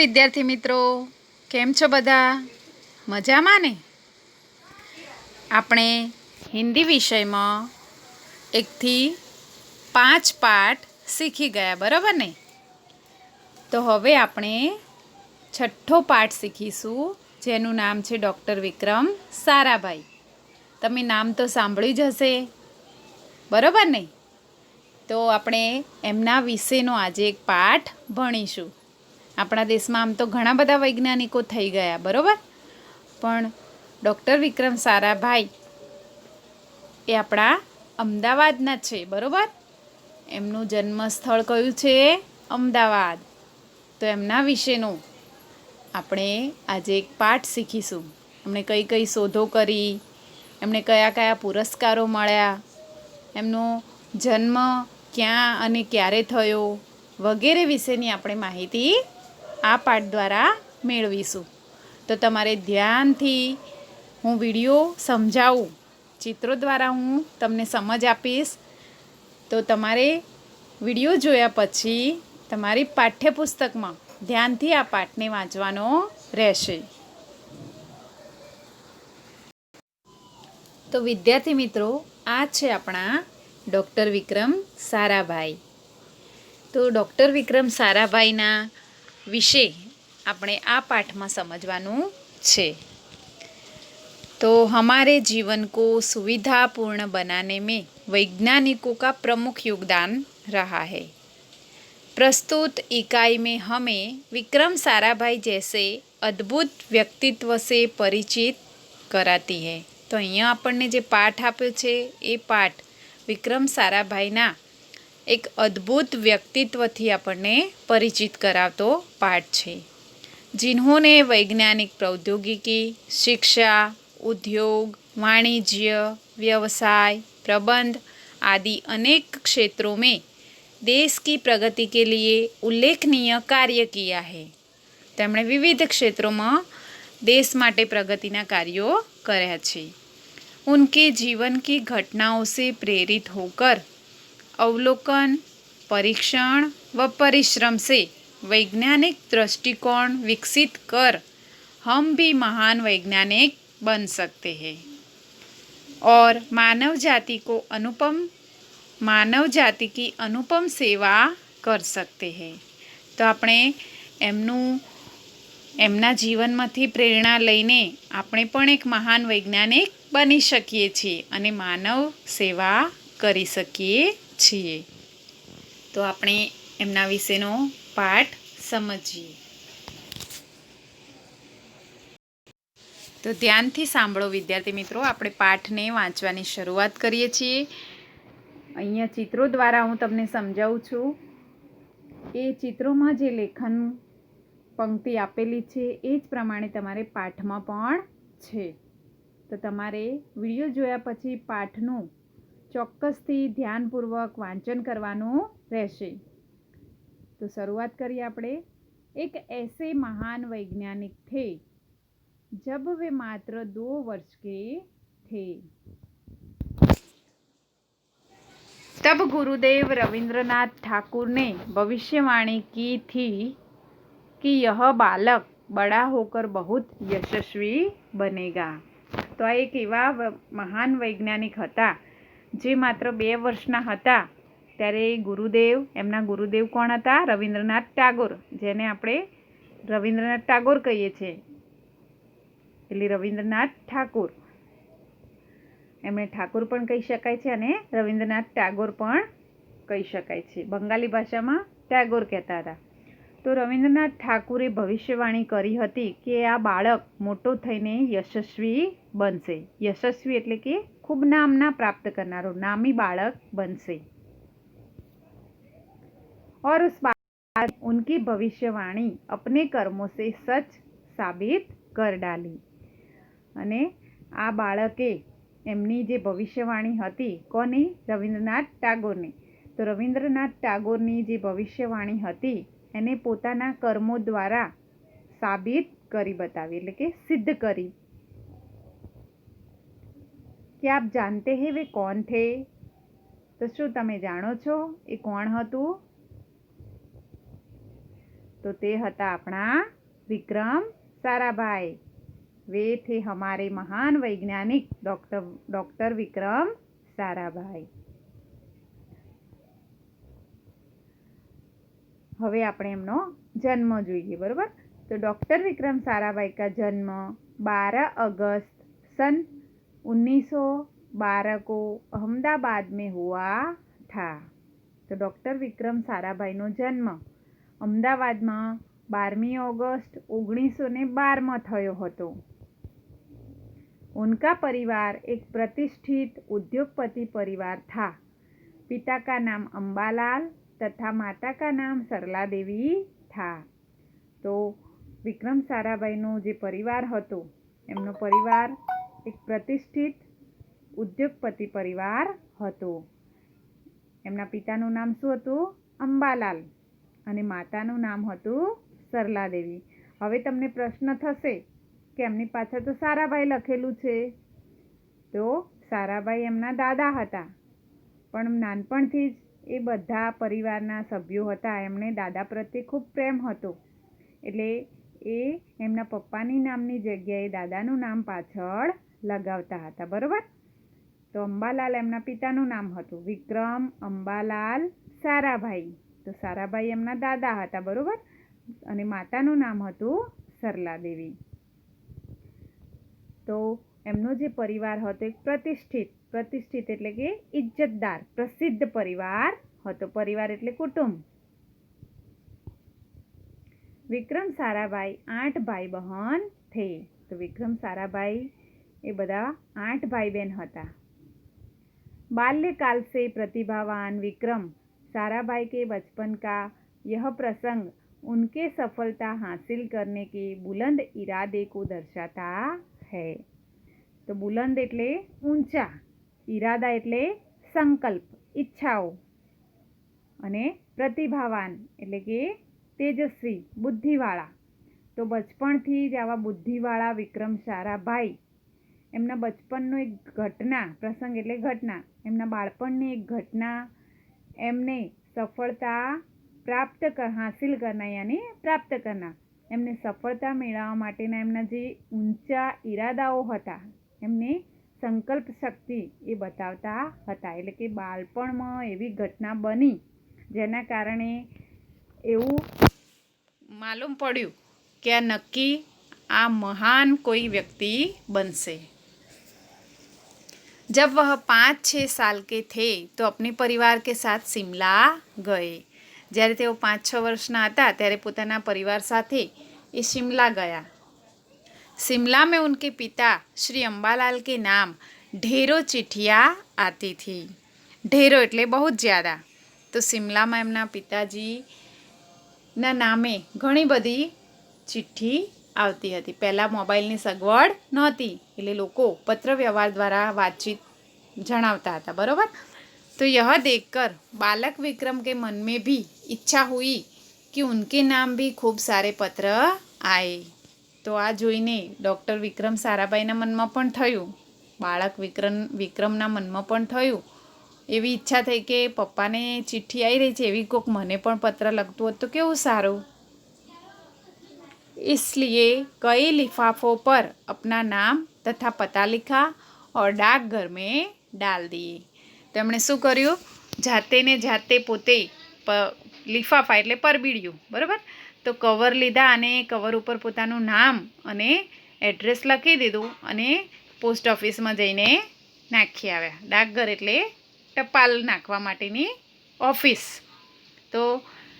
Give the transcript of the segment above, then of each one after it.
વિદ્યાર્થી મિત્રો, કેમ છો બધા? મજામાં ને? આપણે હિન્દી વિષયમાં 1 થી 5 પાઠ શીખી ગયા, બરાબર ને? તો હવે આપણે 6ઠ્ઠો પાઠ શીખીશું, જેનું નામ છે ડૉક્ટર વિક્રમ સારાભાઈ. તમે નામ તો સાંભળ્યું જ હશે, બરાબર ને? તો આપણે એમના વિશેનો આજે એક પાઠ ભણીશું. આપણા દેશમાં આમ તો ઘણા બધા વૈજ્ઞાનિકો થઈ ગયા, બરાબર, પણ ડૉક્ટર વિક્રમ સારાભાઈ એ આપણા અમદાવાદના છે, બરાબર. એમનું જન્મસ્થળ કયું છે? અમદાવાદ. તો એમના વિશેનો આપણે આજે એક પાઠ શીખીશું. એમણે કઈ કઈ શોધો કરી, એમને કયા કયા પુરસ્કારો મળ્યા, એમનો જન્મ ક્યાં અને ક્યારે થયો વગેરે વિશેની આપણે માહિતી આ પાઠ દ્વારા મેળવીશું. તો તમારે ધ્યાનથી હું વિડીયો સમજાવું, ચિત્રો દ્વારા હું તમને સમજ આપીશ. તો તમારે વિડીયો જોયા પછી તમારી પાઠ્યપુસ્તકમાં ધ્યાનથી આ પાઠને વાંચવાનો રહેશે. તો વિદ્યાર્થી મિત્રો, આ છે આપણા ડૉક્ટર વિક્રમ સારાભાઈ. તો ડૉક્ટર વિક્રમ સારાભાઈના વિશે આપણે આ પાઠમાં સમજવાનું છે. तो हमारे जीवन को सुविधापूर्ण बनाने में वैज्ञानिकों का प्रमुख योगदान रहा है. प्रस्तुत इकाई में हमें विक्रम साराभाई जैसे अद्भुत व्यक्तित्व से परिचित कराती है. तो અહીંયા આપણને જે પાઠ આપ્યો છે એ પાઠ વિક્રમ સારાભાઈના એક અદ્ભુત વ્યક્તિત્વથી આપણને પરિચિત કરાવતો પાઠ છે. जिन्होंने वैज्ञानिक प्रौद्योगिकी, शिक्षा, उद्योग, वाणिज्य, व्यवसाय, प्रबंध आदि अनेक क्षेत्रों में देश की प्रगति के लिए उल्लेखनीय कार्य किया है. તેમણે વિવિધ ક્ષેત્રોમાં देश માટે પ્રગતિના કાર્યો કર્યા છે. उनके जीवन की घटनाओं से प्रेरित होकर अवलोकन, परीक्षण व परिश्रम से वैज्ञानिक दृष्टिकोण विकसित कर हम भी महान वैज्ञानिक बन सकते हैं और मानव जाति की अनुपम सेवा कर सकते हैं. तो આપણે એમના જીવનમાંથી પ્રેરણા લઈને આપણે પણ એક મહાન વૈજ્ઞાનિક બની શકીએ છીએ અને માનવ સેવા કરી શકીએ છીએ. તો આપણે એમના વિશેનો પાઠ સમજીએ. તો ધ્યાનથી સાંભળો વિદ્યાર્થી મિત્રો, આપણે પાઠને વાંચવાની શરૂઆત કરીએ છીએ. અહીંયા ચિત્રો દ્વારા હું તમને સમજાવું છું. એ ચિત્રોમાં જે લેખન પંક્તિ આપેલી છે એ જ પ્રમાણે તમારે પાઠમાં પણ છે. તો તમારે વિડીયો જોયા પછી પાઠનું ચોક્કસથી ધ્યાનપૂર્વક વાંચન કરવાનું રહેશે. तो शुरुआत करिए આપણે. एक ऐसे महान वैज्ञानिक थे जब वे मात्र 2 वर्ष के थे. तब गुरुदेव रविंद्रनाथ ठाकुर ने भविष्यवाणी की थी कि यह बालक बड़ा होकर बहुत यशस्वी बनेगा. तो આ એક એવા મહાન વૈજ્ઞાનિક હતા જે માત્ર 2 વર્ષના હતા ત્યારે એમના ગુરુદેવ કોણ હતા? રવિન્દ્રનાથ ટાગોર, જેને આપણે રવિન્દ્રનાથ ટાગોર કહીએ છીએ, એટલે રવિન્દ્રનાથ ઠાકુર. એમને ઠાકુર પણ કહી શકાય છે અને રવિન્દ્રનાથ ટાગોર પણ કહી શકાય છે. બંગાળી ભાષામાં ટાગોર કહેતા હતા. તો રવિન્દ્રનાથ ઠાકુરે ભવિષ્યવાણી કરી હતી કે આ બાળક મોટો થઈને યશસ્વી બનશે. યશસ્વી એટલે કે ખૂબ નામના પ્રાપ્ત કરનારો, નામી બાળક બનશે. और उस बात उनकी भविष्यवाणी अपने कर्मों से सच साबित कर डाली. અને આ બાળકે એમની જે ભવિષ્યવાણી હતી, કોની? રવિન્દ્રનાથ ટાગોરની. તો રવિન્દ્રનાથ ટાગોરની જે ભવિષ્યવાણી હતી એને પોતાના કર્મો દ્વારા સાબિત કરી બતાવી, એટલે કે સિદ્ધ કરી. क्या आप जानते हैं वे कौन थे? તો શું તમે જાણો છો એ કોણ હતું? तो ते हता अपना विक्रम साराभाई। वे थे हमारे महान वैज्ञानिक डॉक्टर विक्रम साराभाई। હવે આપણે એમનો જન્મ જોઈએ, બરોબર। तो डॉक्टर विक्रम साराभाई का जन्म 12 अगस्त सन 1912 को अहमदाबाद में हुआ था। तो डॉक्टर विक्रम साराभाई नो जन्म अहमदाबाद में 12 ऑगस्ट 1912 में थयो हतो। उनका परिवार एक प्रतिष्ठित उद्योगपति परिवार था। पिता का नाम अंबालाल तथा माता का नाम सरला देवी था। तो विक्रम साराभाईनो जे परिवार हतो एमनो परिवार एक प्रतिष्ठित उद्योगपति परिवार हतो। एमना पितानुं नाम शुं हतुं? अंबालाल अने मातानुं नाम हतुं सरला देवी। हवे तमने प्रश्न थशे के एमनी पाछळ तो साराभाई लखेलुं छे। तो साराभाई एमना दादा हता, पण नानपणथी ज ए बधा परिवारना सभ्यो हता एमणे दादा प्रत्ये खूब प्रेम हतो, एटले ए एमना पप्पानी नामनी जग्याए दादानुं नाम पाछळ लगावता हता, बरोबर। तो अंबालाल एमना पितानुं नाम हतुं, विक्रम अंबालाल साराभाई। तो साराभाई एमना दादा हता, बरोबर, अने मातानुं नाम हतुं सरला देवी। तो एमनो जे परिवार हतो एक प्रतिष्ठित एटले के इज्जतदार प्रसिद्ध परिवार हतो। परिवार एटले कुटुंब। विक्रम साराभाई 8 भाई बहन थे। तो विक्रम साराभाई ए बधा 8 भाई बहन हता। बाल्यकाल से प्रतिभावान विक्रम साराभाई के बचपन का यह प्रसंग उनके सफलता हासिल करने के बुलंद इरादे को दर्शाता है। तो बुलंद एटले ऊंचा, इरादा एटले संकल्प, इच्छाओ, अने प्रतिभावान एटले के तेजस्वी, बुद्धिवाळा। तो बचपणथी ज आवा बुद्धिवाळा विक्रम साराभाई एमना बचपननो एक घटना प्रसंग एटले घटना, एमना बाळपणनी एक घटना एमने सफलता हासिल करना यानी प्राप्त करना, एमने सफलता मेळववा माटेना एमना जे ऊंचा इरादाओ हता एमने संकल्प शक्ति ए बतावता हता। एटले के बाळपणमां एवी घटना बनी जेना कारणे एवुं मालूम पड्युं कि आ नक्की आ महान कोई व्यक्ति बनसे। जब वह 5-6 साल के थे तो अपने परिवार के साथ शिमला गए। જ્યારે તેઓ 5-6 વર્ષના હતા ત્યારે પોતાના પરિવાર સાથે એ शिमला गया। शिमला में उनके पिता श्री अंबालाल के नाम ढेरों चिट्ठियाँ आती थी। ढेरों एटले बहुत ज़्यादा। तो शिमला में एमना पिताजी ना नामे घणी बधी चिट्ठी आवती हती। पहला मोबाइलनी सगवड नहोती एटले लोको पत्र व्यवहार द्वारा बातचीत जणावता हता, बरोबर। तो यह देखकर बालक विक्रम के मन में भी इच्छा हुई कि उनके नाम भी खूब सारे पत्र आए। तो आ जोईने डॉक्टर विक्रम साराभाईना मनमा पण थयुं, बाळक विक्रमना मनमा पण थयुं, एवी इच्छा थई के पप्पाने चिट्ठी आई रही छे एवी कोक मने पण पत्र लखतुं होत तो केवुं सारुं। इसलिए कई लिफाफों पर अपना नाम तथा पता लिखा और डाकघर में डाल दिए। तो एमणे शुं कर्युं? जाते ने जाते पोते लिफाफा एटले परबीडियुं, बराबर। तो कवर लीधा अने कवर उपर पोतानुं नाम अने एड्रेस लखी दीधुं अने पोस्ट ऑफिस में जईने नाखी आव्या। डाकघर एटले टपाल नाखवा माटेनी ऑफिस। तो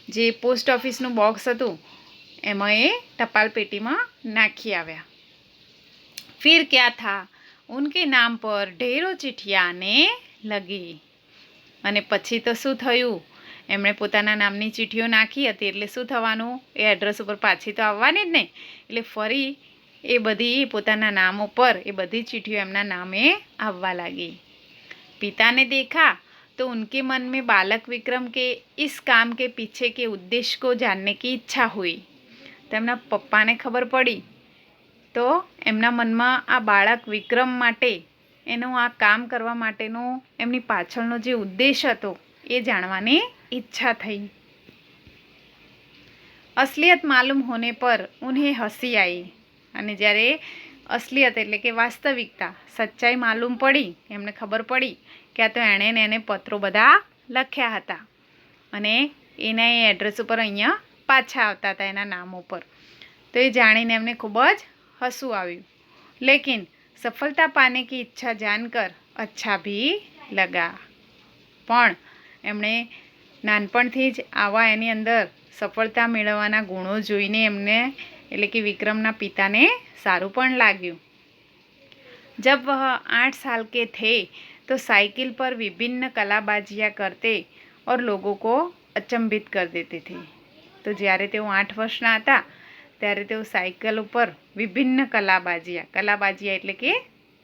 जे पोस्ट ऑफिसनुं बॉक्स हतुं एमां ए टपाल पेटी में नाखी आव्या। फिर क्या था, उनके नाम पर ढेरों चिट्ठियाँ आने लगी। अने पछी तो शुं थयुं? एमणे पोताना नामनी चिट्ठीओ नाखी हती एटले शुं थवानुं? ए एड्रेस पर पाછી तो आववानी ज ने। एटले फरी ए बधी पोताना नाम पर ए बधी चिट्ठीओ एमना नामे आववा लागी। पिता ने देखा तो उनके मन में बालक विक्रम के इस काम के पीछे के उद्देश्य को जानने की इच्छा हुई। तो एमना पप्पा ने खबर पड़ी तो एमना मनमा आ बाळक विक्रम माटे एनुं आ काम करवा माटेनो एमनी पाछळनो जे उद्देश्य हतो ए जाणवानी इच्छा थई। असलियत मालूम होने पर उन्हें हंसी आई। અને જ્યારે અસલિયત એટલે કે વાસ્તવિકતા સચ્ચાઈ માલુમ પડી, એમને ખબર પડી કે આ તો એણે ને એને પત્રો બધા લખ્યા હતા અને એના એ એડ્રેસ ઉપર અહીંયા પાછા આવતા હતા એના નામ ઉપર, તો એ જાણીને એમને ખૂબ જ હસવું આવ્યું। લેકિન સફળતા પાને કી ઈચ્છા જાનકર અચ્છા ભી લગા, પણ એમણે નાનપણથી જ આવા એની અંદર સફળતા મેળવવાના ગુણો જોઈને એમને એટલે કે વિक्रमના પિતાને સારું પણ લાગ્યું। जब वह 8 साल के थे तो साइकिल पर विभिन्न कलाबाजियाँ करते और लोगों को अचंभित कर देते थे। तो જ્યારે તેઓ 8 વર્ષના હતા ત્યારે તેઓ સાયકલ ઉપર વિભિન્ન કલાબાજીયા એટલે કે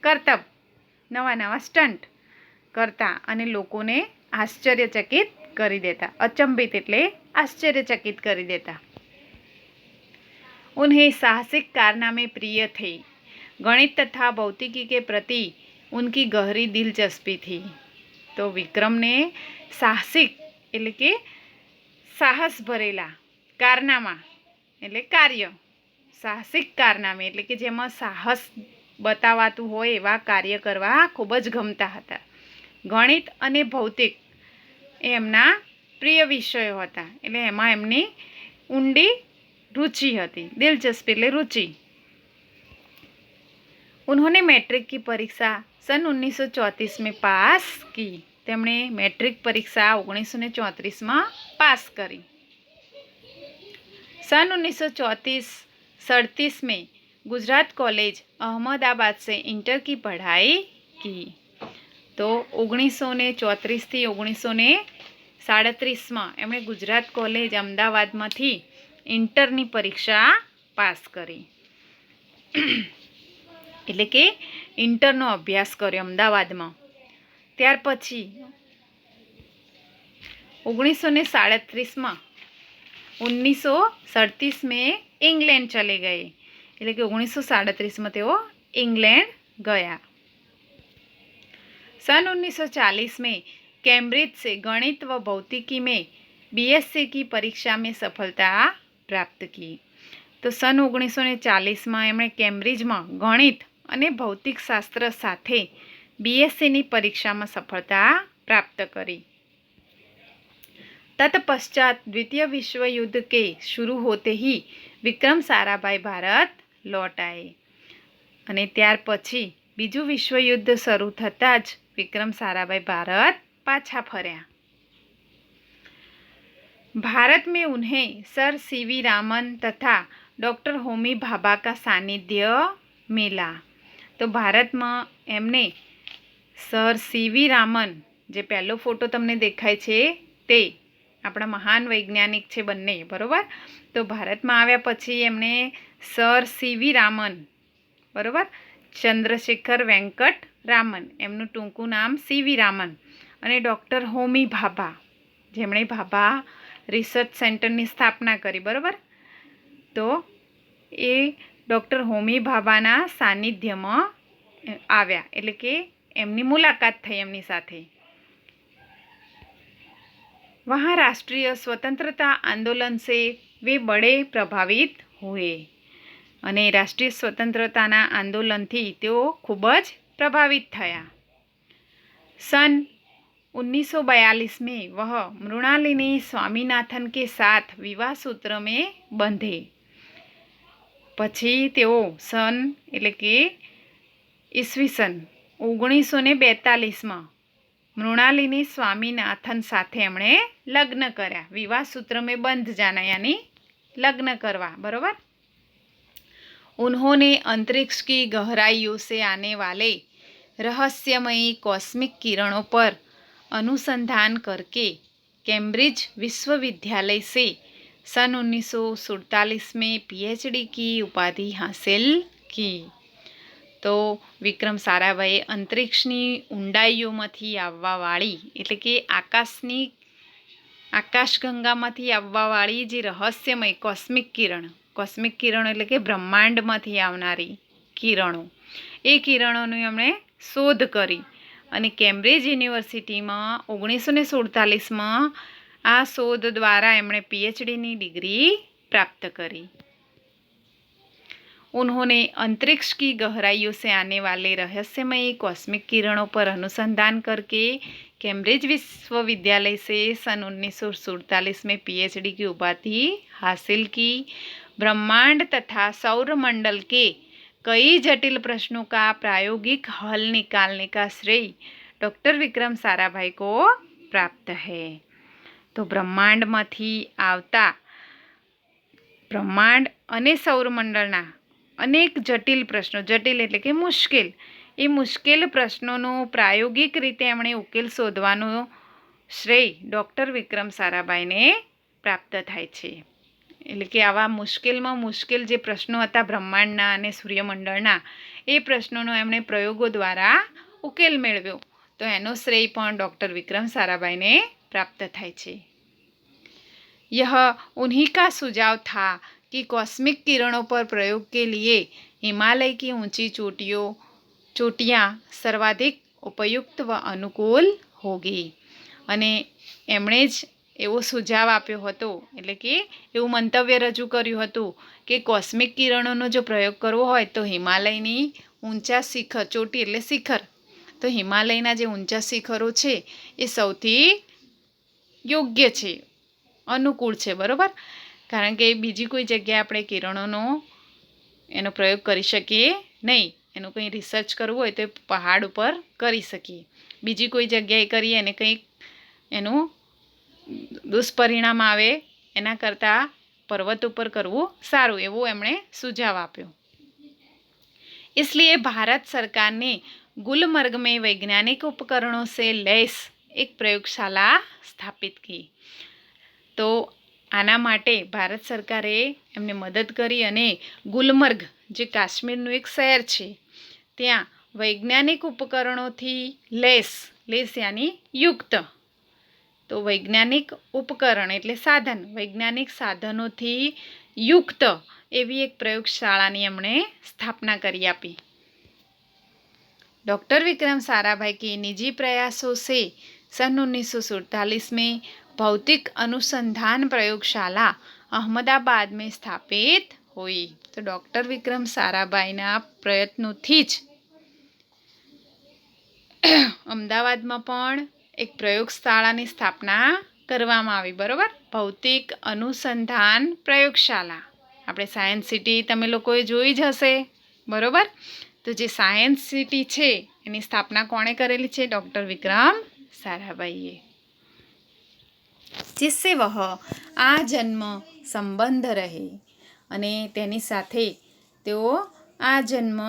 કરતબ, નવા નવા સ્ટન્ટ કરતા અને લોકોને આશ્ચર્યચકિત કરી દેતા। અચંબિત એટલે આશ્ચર્યચકિત કરી દેતા। उन्हें साहसिक कारनामे प्रिय थे। गणित तथा भौतिकी के प्रति उनकी गहरी दिलचस्पी थी। तो विक्रम ने साहसिक એટલે કે સાહસ ભરેલા કારનામા એટલે કાર્ય, સાહસિક કારનામે એટલે કે જેમાં સાહસ બતાવાતું હોય એવા કાર્ય કરવા ખૂબ જ ગમતા હતા। ગણિત અને ભૌતિક એ એમના પ્રિય વિષયો હતા, એટલે એમાં એમની ઊંડી रुचि હતી। दिलचस्पी એટલે रुचि। उन्होंने मैट्रिक की परीक्षा सन 1934 में पास की। તેમણે મેટ્રિક પરીક્ષા 1934 માં પાસ કરી। सन 1937 में गुजरात कॉलेज अहमदाबाद से इंटर की पढ़ाई की। तो 1934 થી 1937 માં એમણે ગુજરાત કોલેજ અમદાવાદમાંથી ઇન્ટરની પરીક્ષા પાસ કરી, એટલે કે ઇન્ટરનો અભ્યાસ કર્યો અમદાવાદમાં। ત્યાર પછી 1937 में इंग्लैंड चले गए, એટલે કે 1937 में તેઓ इंग्लैंड गया। सन 1940 में कैम्ब्रिज से गणित व भौतिकी में बीएससी की परीक्षा में सफलता प्राप्त की। तो सन 1940 में एमणे कैम्ब्रिज में गणित અને ભૌતિક શાસ્ત્ર સાથે બીએસસીની પરીક્ષામાં સફળતા પ્રાપ્ત કરી। तत्पश्चात द्वितीय विश्व युद्ध के शुरू होते ही विक्रम साराभाई भारत लौट आए, અને ત્યાર પછી બીજું વિશ્વયુદ્ધ શરૂ થતાં જ વિક્રમ સારાભાઈ ભારત પાછા ફર્યા। भारत में उन्हें सर सीवी रामन तथा डॉक्टर होमी भाभा का सानिध्य मिला। तो भारत में एमने सर सीवी रामन, जे पहलो फोटो तमने देखाय छे ते आपणा महान वैज्ञानिक छे बंने, बरोबर। तो भारत में आव्या पछी एमणे सर सीवी रामन, बरोबर, चंद्रशेखर वेंकट रामन, एमनुं टूंकું नाम सीवी रामन, अने डॉक्टर होमी भाभा, जेमणे भाभा रिसर्च सेंटरनी स्थापना करी, बरोबर। तो ए डॉक्टर होमी भाभाना सानिध्यमां आव्या, एटले के एमनी मुलाकात थई एमनी साथे। वहाँ राष्ट्रीय स्वतंत्रता आंदोलन से वे बड़े प्रभावित हुए, अने राष्ट्रीय स्वतंत्रताना आंदोलनथी तेओ खूब ज प्रभावित थया। सन 1942 में वह मृणालिनी स्वामीनाथन के साथ विवाह सूत्र में बंधे। પછી તેઓ સન એટલે કે ઈસવીસન 1942 में મૃણાલિની સ્વામીનાથન સાથે એમણે લગ્ન કર્યા। વિવાહ સૂત્ર में बंध जाना यानी लग्न करवा, बरोबर। उन्होंने अंतरिक्ष की गहराइयों से आने वाले रहस्यमयी कॉस्मिक किरणों पर अनुसंधान करके कैम्ब्रिज विश्वविद्यालय से सन 1947 में पीएचडी की उपाधि हासिल की। तो विक्रम साराभाई अंतरिक्षनी ऊंडाईओमांथी आववावाळी એટલે કે આકાશગંગામાંથી આવવાવાળી જે રહસ્યમય કોસ્મિક કિરણો એટલે કે બ્રહ્માંડમાંથી આવનારી કિરણો, એ કિરણોની એમણે શોધ કરી અને કેમ્બ્રિજ યુનિવર્સિટીમાં 1947 માં આ શોધ દ્વારા એમણે પીએચડીની ડિગ્રી प्राप्त करी। उन्होंने अंतरिक्ष की गहराइयों से आने वाले रहस्यमयी कॉस्मिक किरणों पर अनुसंधान करके कैम्ब्रिज विश्वविद्यालय से सन 1947 में पीएचडी की उपाधि हासिल की। ब्रह्मांड तथा सौरमंडल के कई जटिल प्रश्नों का प्रायोगिक हल निकालने का श्रेय डॉक्टर विक्रम साराभाई को प्राप्त है। तो બ્રહ્માંડમાંથી આવતા બ્રહ્માંડ અને સૌરમંડળના અનેક જટિલ પ્રશ્નો, જટિલ એટલે કે મુશ્કેલ, એ મુશ્કેલ પ્રશ્નોનો પ્રાયોગિક રીતે એમણે ઉકેલ શોધવાનો શ્રેય ડૉક્ટર વિક્રમ સારાભાઈને પ્રાપ્ત થાય છે. એટલે કે આવા મુશ્કેલમાં મુશ્કેલ જે પ્રશ્નો હતા બ્રહ્માંડના અને સૂર્યમંડળના, એ પ્રશ્નોનો એમણે પ્રયોગો દ્વારા ઉકેલ મેળવ્યો. તો એનો શ્રેય પણ ડૉક્ટર વિક્રમ સારાભાઈને प्राप्त થાય છે. यह उन्हीं का सुझाव था कि कॉस्मिक किरणों पर प्रयोग के लिए हिमालय की ऊंची चोटियाँ सर्वाधिक उपयुक्त व अनुकूल होगी. અને એમણે જ એવો સુઝાવ આપ્યો હતો, એટલે કે એવું મંતવ્ય રજૂ કર્યું હતું કે કોસ્મિક કિરણોનો જો પ્રયોગ કરવો હોય તો હિમાલયની ઊંચા શિખર, ચોટી એટલે શિખર, તો હિમાલયના જે ઊંચા શિખરો છે એ સૌથી યોગ્ય છે, અનુકૂળ છે, બરાબર. કારણ કે બીજી કોઈ જગ્યાએ આપણે કિરણોનો એનો પ્રયોગ કરી શકીએ નહીં. એનું કંઈ રિસર્ચ કરવું હોય તો પહાડ ઉપર કરી શકીએ, બીજી કોઈ જગ્યાએ કરીએ અને કંઈક એનું દુષ્પરિણામ આવે એના કરતાં પર્વત ઉપર કરવું સારું, એવું એમણે સુझाव આપ્યો. इसलिए भारत सरकार ने गुलमर्ग में वैज्ञानिक उपकरणों से लैस एक प्रयोगशाला स्थापित की. तो આના માટે ભારત સરકારે એમને મદદ કરી અને ગુલમર્ગ, જે કાશ્મીરનું એક શહેર છે, ત્યાં વૈજ્ઞાનિક ઉપકરણોથી લેસ યાની યુક્ત, તો વૈજ્ઞાનિક ઉપકરણ એટલે સાધન, વૈજ્ઞાનિક સાધનોથી યુક્ત એવી એક પ્રયોગશાળાની એમણે સ્થાપના કરી આપી. डॉक्टर विक्रम साराभाई के निजी प्रयासों से सन 1947 में भौतिक अनुसंधान प्रयोगशाला अहमदाबाद में स्थापित हुई. तो डॉक्टर विक्रम साराभाईना प्रयत्नोથી જ અમદાવાદમાં પણ એક પ્રયોગશાળાની સ્થાપના કરવામાં આવી, બરાબર. ભૌતિક અનુસંધાન પ્રયોગશાલા, આપણે સાયન્સ સિટી તમે લોકોએ જોઈ જ હશે, બરાબર. તો જે સાયન્સ સિટી છે એની સ્થાપના કોણે કરેલી છે? ડૉક્ટર વિક્રમ સારાભાઈએ. जिससे वह आजन्म संबंध रहे, અને તેની સાથે તેઓ આજન્મ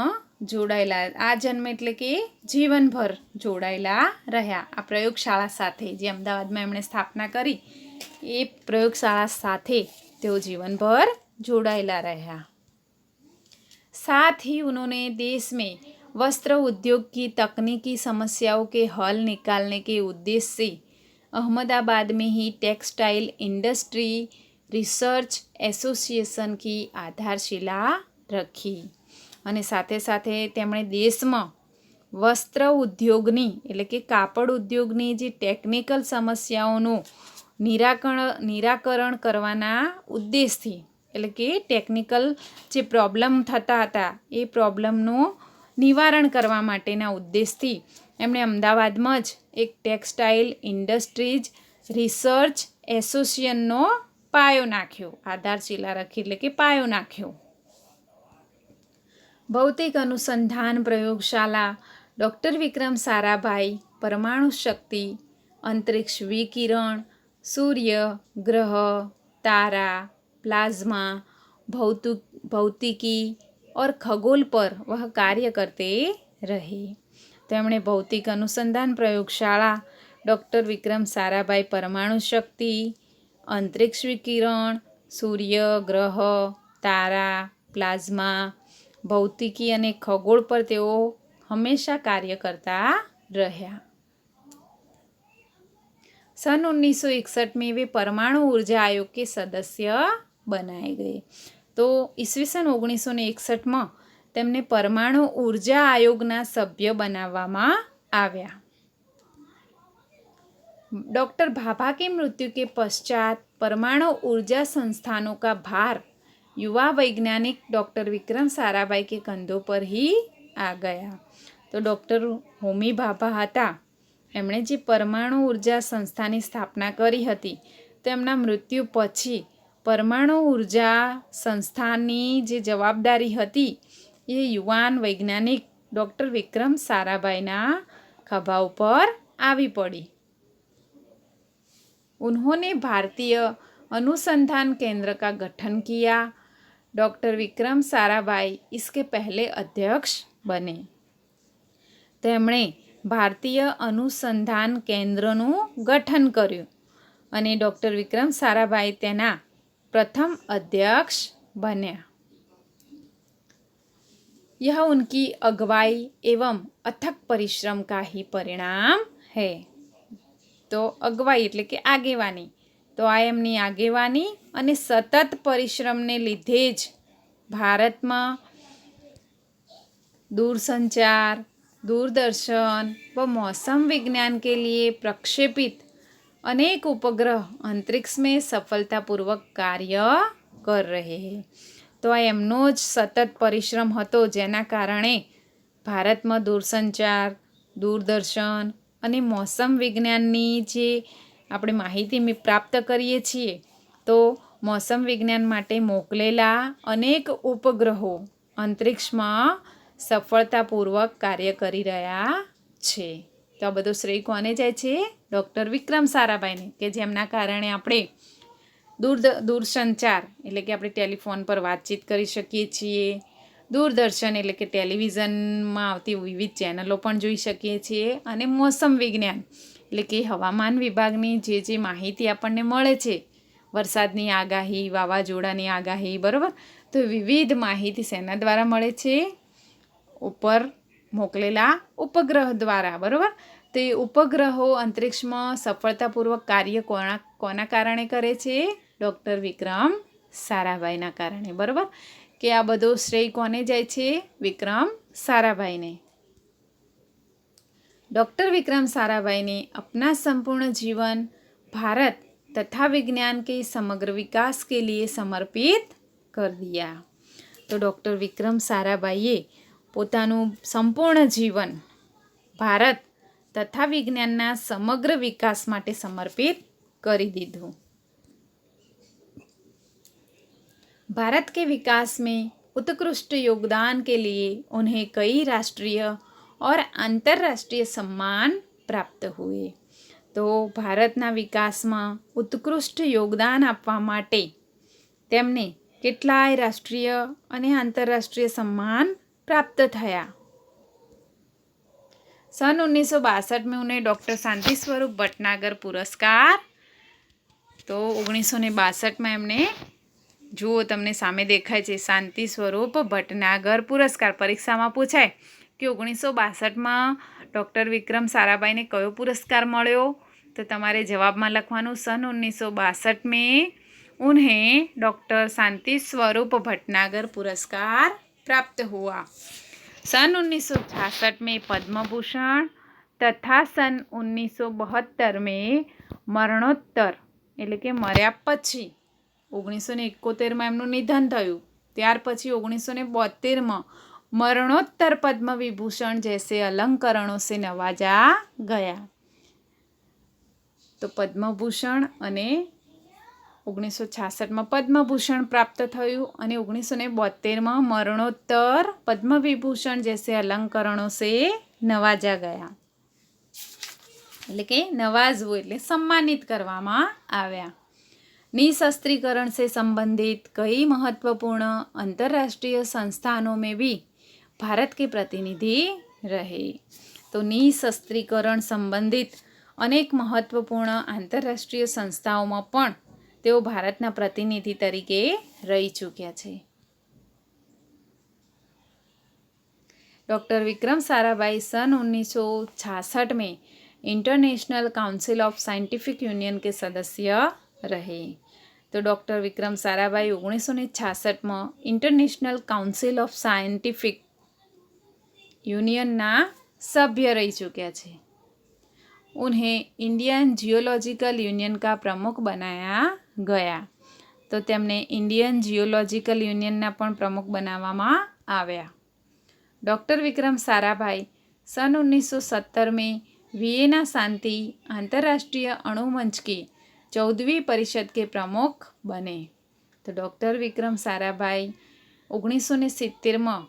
જોડાયેલા, આજન્મ એટલે કે જીવનભર જોડાયેલા રહ્યા આ પ્રયોગશાળા સાથે. જે અમદાવાદમાં એમણે સ્થાપના કરી એ પ્રયોગશાળા સાથે તેઓ जीवनभर जोड़ाएला रहा. साथ ही उन्होंने देश में वस्त्र उद्योग की तकनीकी समस्याओं के हल निकालने के उद्देश्य से अहमदाबाद में ही टेक्सटाइल इंडस्ट्री रिसर्च एसोसिएशन की आधारशिला रखी. અને સાથે સાથે તેમણે દેશમાં વસ્ત્ર ઉદ્યોગની એટલે કે કાપડ ઉદ્યોગની જે ટેકનિકલ સમસ્યાઓનું નિરાકરણ કરવાના ઉદ્દેશથી, એટલે કે ટેકનિકલ જે પ્રોબ્લેમ થતા હતા એ પ્રોબ્લેમનું નિવારણ કરવા માટેના ઉદ્દેશથી એમણે અમદાવાદમાં જ એક ટેક્સટાઇલ ઇન્ડસ્ટ્રીઝ રિસર્ચ એસોસિએશનનો પાયો નાખ્યો, આધારશિલા રાખી એટલે કે પાયો નાખ્યો. भौतिक अनुसंधान प्रयोगशाला डॉक्टर विक्रम साराभाई परमाणु शक्ति, अंतरिक्ष विकिरण, सूर्य, ग्रह, तारा, प्लाज्मा, भौतिकी और खगोल पर वह कार्य करते रहे. તેમણે ભૌતિક अनुसंधान प्रयोगशाला डॉक्टर विक्रम साराभाई परमाणु शक्ति, अंतरिक्ष विकिरण, सूर्य, ग्रह, तारा, प्लाज्मा, ભૌતિકી અને ખગોળ પર તેઓ હંમેશા કાર્ય કરતા રહ્યા. सन 1961 में वे परमाणु ऊर्जा आयोग के सदस्य बनाए गए. तो ईस्वीसन 1961 તેમને પરમાણુ ઊર્જા આયોગના સભ્ય બનાવવામાં આવ્યા. डॉक्टर भाभा की मृत्यु के पश्चात परमाणु ऊर्जा संस्थानों का भार युवा वैज्ञानिक डॉक्टर विक्रम साराभाई के कंधों पर ही आ गया। तो डॉक्टर હોમી ભાભા હતા, એમણે જે પરમાણુ ઉર્જા સંસ્થાની સ્થાપના કરી હતી, તો એમના મૃત્યુ પછી પરમાણુ ઉર્જા સંસ્થાની જે જવાબદારી હતી એ યુવાન વૈજ્ઞાનિક ડૉક્ટર વિક્રમ સારાભાઈના ખભા ઉપર આવી પડી। उन्होंने भारतीय अनुसंधान केंद्र का गठन किया। डॉक्टर विक्रम साराभाई इसके पहले अध्यक्ष बने। તેમણે ભારતીય અનુસંધાન કેન્દ્રનું ગઠન કર્યું અને ડૉક્ટર વિક્રમ સારાભાઈ તેના પ્રથમ અધ્યક્ષ બન્યા। यह उनकी अगुवाई एवं अथक परिश्रम का ही परिणाम है। तो अगुवाई એટલે કે આગેવાની, તો આ એમની આગેવાની અને સતત પરિશ્રમને લીધે જ ભારતમાં दूरसंचार, दूरदर्शन व मौसम विज्ञान के लिए प्रक्षेपित अनेक उपग्रह अंतरिक्ष में सफलतापूर्वक कार्य कर रहे हैं। तो आ एमनो ज सतत परिश्रम हतो, जेना कारणे भारतमां दूरसंचार, दूरदर्शन અને મોસમ વિજ્ઞાનની જે આપણે માહિતી પ્રાપ્ત કરીએ છીએ, તો મોસમ વિજ્ઞાન માટે મોકલેલા અનેક ઉપગ્રહો અંતરિક્ષમાં સફળતાપૂર્વક કાર્ય કરી રહ્યા છે। તો આ બધો શ્રેય કોને જાય છે? ડૉક્ટર વિક્રમ સારાભાઈને, કે જેમના કારણે આપણે દૂરસંચાર એટલે કે આપણે ટેલિફોન પર વાતચીત કરી શકીએ છીએ, दूरदर्शन એટલે કે ટેલિવિઝનમાં આવતી વિવિધ ચેનલો પણ જોઈ શકીએ છીએ, અને મોસમ વિજ્ઞાન એટલે કે હવામાન વિભાગની જે માહિતી આપણને મળે છે, વરસાદની આગાહી, વાવાઝોડાની આગાહી, બરાબર, તો વિવિધ માહિતી શેના દ્વારા મળે છે? ઉપર મોકલેલા ઉપગ્રહ દ્વારા, બરાબર। તો એ ઉપગ્રહો અંતરિક્ષમાં સફળતાપૂર્વક કાર્ય કોના કારણે કરે છે? ડૉક્ટર વિક્રમ સારાભાઈના કારણે, બરાબર, કે આ બધો શ્રેય કોને જાય છે? विक्रम साराभाई ने। डॉक्टर विक्रम साराभाई ने अपना संपूर्ण जीवन भारत तथा विज्ञान के समग्र विकास के लिए समर्पित कर दिया। तो डॉक्टर विक्रम साराभाईए પોતાનું સંપૂર્ણ જીવન ભારત તથા વિજ્ઞાનના સમગ્ર વિકાસ માટે સમર્પિત કરી દીધું। भारत के विकास में उत्कृष्ट योगदान के लिए उन्हें कई राष्ट्रीय और अंतर्राष्ट्रीय सम्मान प्राप्त हुए। तो भारतना विकास में उत्कृष्ट योगदान आपवा माटे तेमने केटलाय राष्ट्रीय अने आंतरराष्ट्रीय सम्मान प्राप्त थया। सन 1962 में उन्हें डॉक्टर शांति स्वरूप भटनागर पुरस्कार, तो 1962 में एमने जुओ तमने सामे देखाय छे शांति स्वरूप भटनागर पुरस्कार। परीक्षा में पूछाय कि 1962 में डॉक्टर विक्रम साराभाई ने कयो पुरस्कार मळ्यो, तो तमारे जवाब में लखवानुं सन 1962 में उन्हें डॉक्टर शांति स्वरूप भटनागर पुरस्कार प्राप्त हुआ। सन 1966 में पद्म भूषण तथा सन 1972 में मरणोत्तर એટલે કે મર્યા પછી 1971 में એમનું નિધન થયું, ત્યાર પછી 1972 में मरणोत्तर पद्म विभूषण जैसे अलंकरणों से नवाजा गया। तो पद्मभूषण अने 1966 में पद्मभूषण प्राप्त थयुं अने 1972 में मरणोत्तर पद्म विभूषण जैसे अलंकरणों से नवाजा गया। એટલે કે નવાજવું એટલે सम्मानित કરવામાં આવ્યા। निशस्त्रीकरण से संबंधित कई महत्वपूर्ण अंतर्राष्ट्रीय संस्थानों में भी भारत के प्रतिनिधि रहे। तो निशस्त्रीकरण संबंधित अनेक महत्वपूर्ण आंतरराष्ट्रीय संस्थाओं में पण तेओ भारतना प्रतिनिधि तरीके रही चूक्या छे। डॉक्टर विक्रम साराभाई सन 1966 में international council of scientific union के सदस्य रहे। तो डॉक्टर विक्रम साराभाई 1966 में international council of scientific union ना सभ्य रही चूक्या छे। उन्हें इंडियन जियोलॉजिकल यूनियन का प्रमुख बनाया गया। तो તેમને ઇન્ડિયન જિયોલોજિકલ યુનિયનના પણ પ્રમુખ બનાવવામાં આવ્યા। डॉक्टर विक्रम साराभाई सन 1970 में वियना शांति अंतर्राष्ट्रीय अणु मंच की 14वीं परिषद के प्रमुख बने। तो डॉक्टर विक्रम साराभाई 1970 में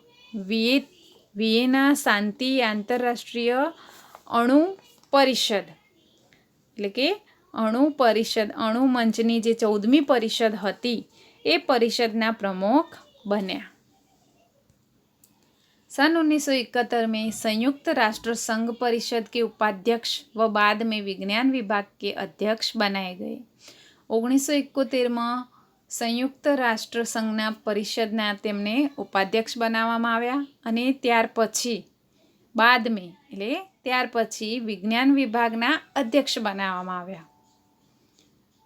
वियना शांति आंतरराष्ट्रीय अणु परिषद એટલે કે અણુ પરિષદ અણુ મંચની જે 14મી પરિષદ હતી એ પરિષદના પ્રમુખ બન્યા। सन 1971 में संयुक्त राष्ट्र संघ परिषद के उपाध्यक्ष व बाद में विज्ञान विभाग के अध्यक्ष बनाए गए। 1971 में संयुक्त राष्ट्र संघना परिषदना तेमने उपाध्यक्ष बनाववामां आव्या अने त्यार पछी बाद में એટલે ત્યાર પછી विज्ञान विभागना अध्यक्ष बनाववामां आव्या।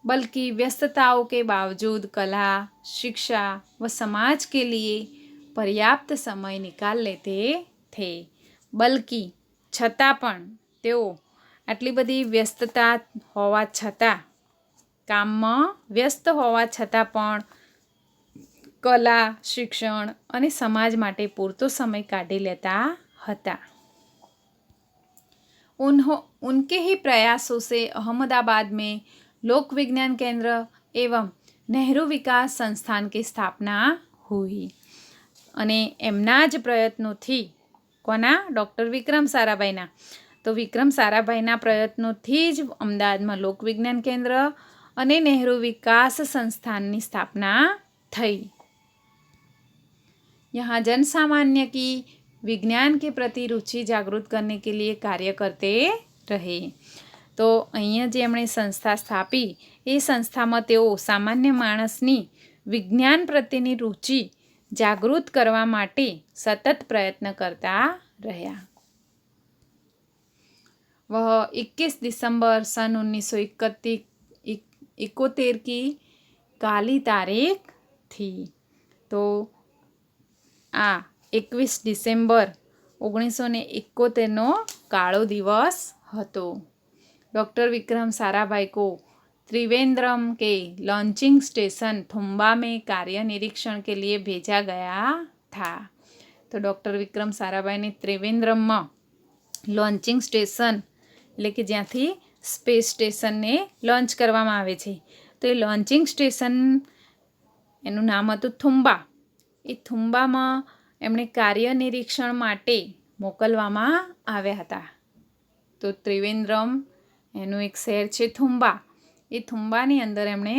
बल्कि व्यस्तताओं के बावजूद कला, शिक्षा व समाज के लिए पर्याप्त समय निकाल लेते थे। बल्कि छतां पण तेओ आटली बधी व्यस्तता होवा छतां काममां व्यस्त होवा छतां पण कला, शिक्षण अने समाज माटे पूरतो समय काढी लेता हता। उनके ही प्रयासों से अहमदाबाद में लोक विज्ञान केंद्र एवं नेहरू विकास संस्थान की स्थापना हुई अने एमना ज प्रयत्नोथी कोना डॉक्टर विक्रम साराभाईना तो विक्रम साराभाईना प्रयत्नोथी ज अमदावादमां लोक विज्ञान केंद्र अने नेहरू विकास संस्थान की स्थापना थई। यहाँ जन सामान्य की विज्ञान के प्रति रुचि जागृत करने के लिए कार्य करते रहे। तो अहींया जे एमणे संस्था स्थापी ए संस्थामां तेओ सामान्य माणसनी विज्ञान प्रत्येनी रुचि जागृत करवा माटे सतत प्रयत्न करता रह्या। वह 21 दिसंबर सन 1971 की काली तारीख थी। तो आ 21 डिसेम्बर 1971 नो काळो दिवस हतो। डॉक्टर विक्रम साराभाई को त्रिवेंद्रम के लॉन्चिंग स्टेशन थुम्बा में कार्य निरीक्षण के लिए भेजा गया था। तो डॉक्टर विक्रम साराभाई ने त्रिवेंद्रम में लॉन्चिंग स्टेशन એટલે કે જ્યાંથી સ્પેસ સ્ટેશનને લોન્ચ કરવામાં આવે છે તો એ લોન્ચિંગ સ્ટેશન એનું નામ હતું થુમ્બા। એ થુમ્બામાં એમણે કાર્ય નિરીક્ષણ માટે મોકલવામાં આવ્યા હતા। તો ત્રિવેન્દ્રમ એનું એક શહેર છે થુમ્બા, એ થુમ્બાની અંદર એમણે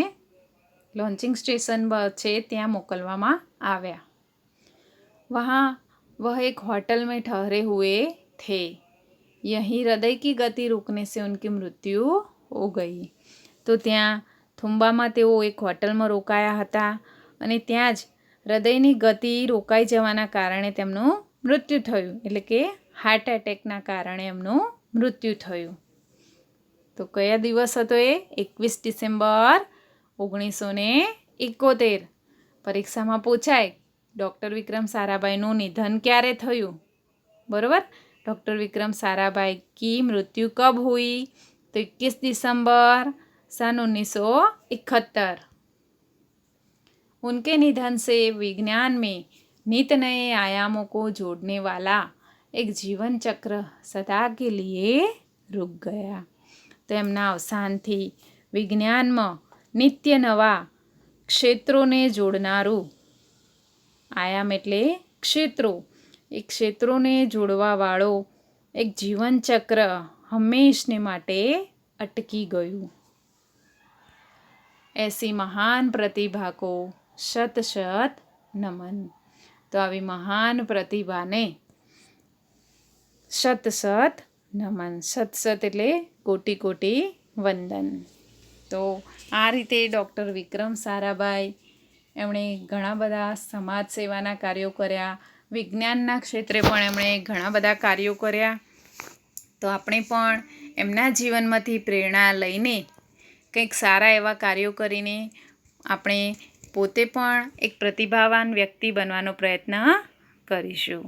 लॉन्चिंग स्टेशन છે ત્યાં મોકલવામાં આવ્યા। वहाँ वह एक होटल में ठहरे हुए थे। यहीं हृदय की गति रुकने से उनकी मृत्यु हो गई। तो ત્યાં થુમ્બામાં તેઓ એક હોટલમાં રોકાયા હતા અને ત્યાં જ હૃદયની ગતિ રોકાઈ જવાના કારણે તેમનું મૃત્યુ થયું, એટલે કે હાર્ટ એટેકના કારણે એમનું મૃત્યુ થયું। તો કયા દિવસ હતો એ? 21 ડિસેમ્બર 1971। પરીક્ષામાં પૂછાય ડૉક્ટર વિક્રમ સારાભાઈનું નિધન ક્યારે થયું? બરાબર, डॉक्टर विक्रम साराभाई की मृत्यु कब हुई? तो 21 दिसंबर सन 1971। उनके निधन से विज्ञान में नित नए आयामों को जोड़ने वाला एक जीवन चक्र सदा के लिए रुक गया। तो एमना अवसानथी विज्ञान में नित्य नवा क्षेत्रों ने जोड़नारू आयाम एटले क्षेत्रों, એ ક્ષેત્રોને જોડવાવાળો એક જીવન ચક્ર હંમેશને માટે અટકી ગયું। ऐसी महान प्रतिभा को शत शत नमन। तो આવી મહાન પ્રતિભાને શત શત નમન। શત શત એટલે કોટી કોટી વંદન। તો આ રીતે ડૉક્ટર વિક્રમ સારાભાઈ એમણે ઘણા બધા સમાજ સેવાના કાર્યો કર્યા, વિજ્ઞાનના ક્ષેત્રે પણ એમણે ઘણા બધા કાર્યો કર્યા। તો આપણે પણ એમના જીવનમાંથી પ્રેરણા લઈને કંઈક સારા એવા કાર્યો કરીને આપણે પોતે પણ એક પ્રતિભાવાન વ્યક્તિ બનવાનો પ્રયત્ન કરીશું।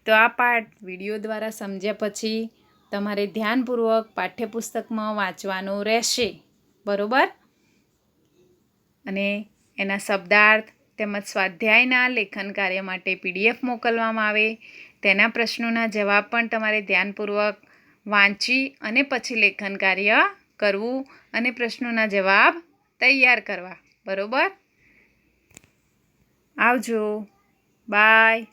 તો આ પાઠ વિડીયો દ્વારા સમજ્યા પછી તમારે ધ્યાનપૂર્વક પાઠ્યપુસ્તકમાં વાંચવાનું રહેશે, બરોબર? અને એના શબ્દાર્થ તેમજ સ્વાધ્યાયના લેખન કાર્ય માટે PDF મોકલવામાં આવે. તેના પ્રશ્નોના જવાબ પણ તમારે ધ્યાનપૂર્વક વાંચી અને પછી લેખન કાર્ય કરવું અને પ્રશ્નોના જવાબ તૈયાર કરવા, બરોબર? આવજો, બાય.